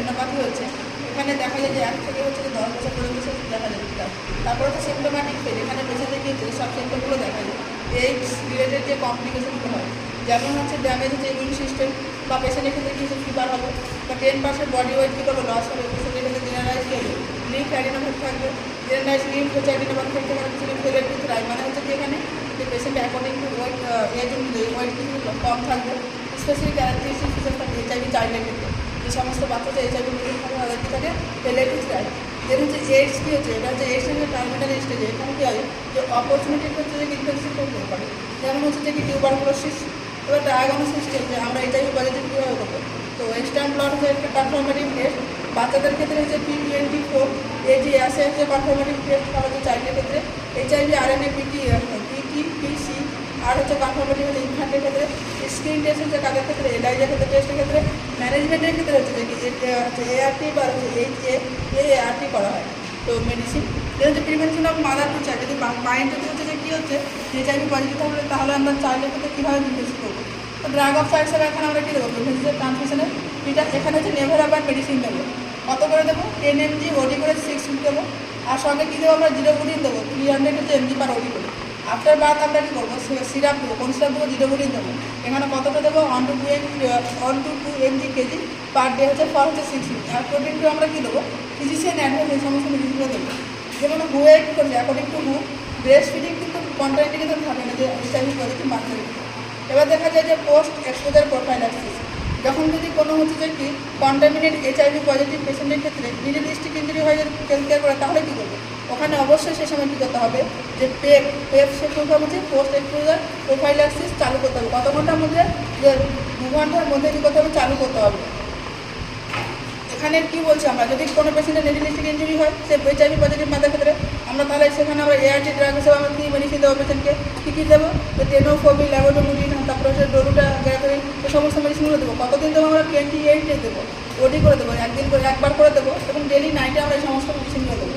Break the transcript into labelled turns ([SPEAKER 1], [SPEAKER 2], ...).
[SPEAKER 1] Retinopathy হচ্ছে, এখানে দেখা যায় যে 1 থেকে হচ্ছে 10 বছর পর্যন্ত দেখা যায়। তারপরে হচ্ছে সিমটোম্যাটিক ফেজ, এখানে পেশেন্টের কি হচ্ছে সব সিমটমগুলো দেখা যায়। এইডস রিলেটেড যে কমপ্লিকেশনগুলো হয়, যেমন হচ্ছে ড্যামেজ হচ্ছে ইমিউন সিস্টেম, বা পেশেন্টের ক্ষেত্রে কিছু ফিভার হবে, বা 10% বডি ওয়েট কী করবে লস হবে, পেশেন্টের ক্ষেত্রে জেনারেলাইজ কী হবে, লিম্ফ অ্যাডিনোপ্যাথি থাকবে। জেনারেলাইজ লিম্ফ হচ্ছে অ্যাডিনোপ্যাথি থাকতে পারে, কিছু ফেলেটিস রাই, মানে হচ্ছে কি এখানে যে patient according to weight age অনুযায়ী ওয়েট কিছু কম থাকবে। স্পেশালি ক্যারেক্টারিস্টিক ফিচার থাকে এইচআইভি চাইল্ডের ক্ষেত্রে, যে সমস্ত বাচ্চাদের এইচআইভি থাকে তাদের কী থাকে ফেলেটিস রাই। যেটা হচ্ছে এইডস কী হচ্ছে, এটা হচ্ছে এইডস এর টার্মিনাল স্টেজে, এখানে কী হয় যে অপরচুনিটি হচ্ছে যে ইনফেকশন করতে পারে, যেমন হচ্ছে যে কি টিউবারকুলোসিস। এবার ডায়াগনোসিস যে আমরা এইচআইভি পজিটিভ কীভাবে করবো, তো ওয়েস্টার্ন ব্লট হচ্ছে একটা কনফার্মেটিভ টেস্ট। বাচ্চাদের ক্ষেত্রে হচ্ছে P24 এজি আসে হচ্ছে কনফার্মেটিভ টেস্ট করা হচ্ছে চাইল্ডের ক্ষেত্রে। এইচআইভি RNA PT-PC আর হচ্ছে কনফার্মেটিভ হচ্ছে ইনফ্যান্টের ক্ষেত্রে। স্ক্রিন টেস্ট হচ্ছে কাদের ক্ষেত্রে, এলাইজা ক্ষেত্রে টেস্টের ক্ষেত্রে। ম্যানেজমেন্টের ক্ষেত্রে হচ্ছে যে হচ্ছে ART বা হচ্ছে HAART করা হয়। তো মেডিসিন এটা হচ্ছে prevention of mother to child. যদি মাইন্ড যদি হচ্ছে যে কী হচ্ছে এইচআইভি পজিটিভ থাকলে তাহলে আমরা চাইল্ডের ক্ষেত্রে কীভাবে ইনভেস্ট করবো। তো ড্রাগ অফ চয়েস হিসেবে এখন আমরা কী দেবো, প্রিভেন্টিভ ট্রান্সমিশনের এটা এখানে হচ্ছে নেভারাবাইন মেডিসিন দেবো। কত করে দেবো, 10 mg ওডি করে 6 উইক দেবো। আর সঙ্গে কী দেবো আমরা জিরোবুডিন দেবো 300 হচ্ছে mg পার ওডি করে। আফটার বাদ আমরা কী করবো, সিরাপ দেবো। কোন সিরাপ দেবো, জিরোবুডিন দেবো। এখানে কতটা দেবো, 1 to 2 mg KG per day হচ্ছে ফর হচ্ছে 6 উইক। আর প্রোটিনটা আমরা কী দেবো, ফিজিশিয়ান অ্যাডভাইস এই সমস্ত মেডিসিনগুলো দেবো। যেমন হুয়ে কী করছে according to who breast feeding কিন্তু কন্ট্রাইন্ডিকেশন থাকে না যে এইচআইভি পজিটিভ বাচ্চাদের। এবার দেখা যায় যে পোস্ট এক্সপোজার প্রোফাইলাক্সিস, যখন যদি কোনো হচ্ছে যে কি কন্টামিনেট এইচআইভি পজিটিভ পেশেন্টের ক্ষেত্রে নিডিলিস্টিক ইঞ্জুরি হয়ে যদি হেলথ কেয়ার করে তাহলে কী করবে, ওখানে অবশ্যই সে সময় কী করতে হবে যে পেপ সে প্রোগ্রাম হচ্ছে পোস্ট এক্সপোজার প্রোফাইলাক্সিস চালু করতে হবে। কত ঘন্টার মধ্যে, যে 2 ঘন্টার মধ্যে কী করতে হবে, চালু করতে হবে। এখানে কী বলছি আমরা, যদি কোনো পেশেন্টের নিডিলিস্টিক ইঞ্জুরি হয় সে এইচআইভি পজিটিভ মাদের ক্ষেত্রে আমরা তাহলে সেখানে আমরা ART ড্রাগ হিসেবে আমরা কী মেডিসিন দেবো পেশেন্টকে, কী দেবো, তো টেনোফোবিন, ল্যাভোডোমিডিন, তারপরে হচ্ছে ডোরুটা গ্যারাথেরিন, এই সমস্ত মেডিসিনগুলো দেবো। কতদিন দেবো আমরা, 28 ডেজ দেবো। ওডি করে দেবো, একদিন করে একবার করে দেবো, এবং ডেলি নাইটে আমরা এই সমস্ত মেডিসিনগুলো দেবো।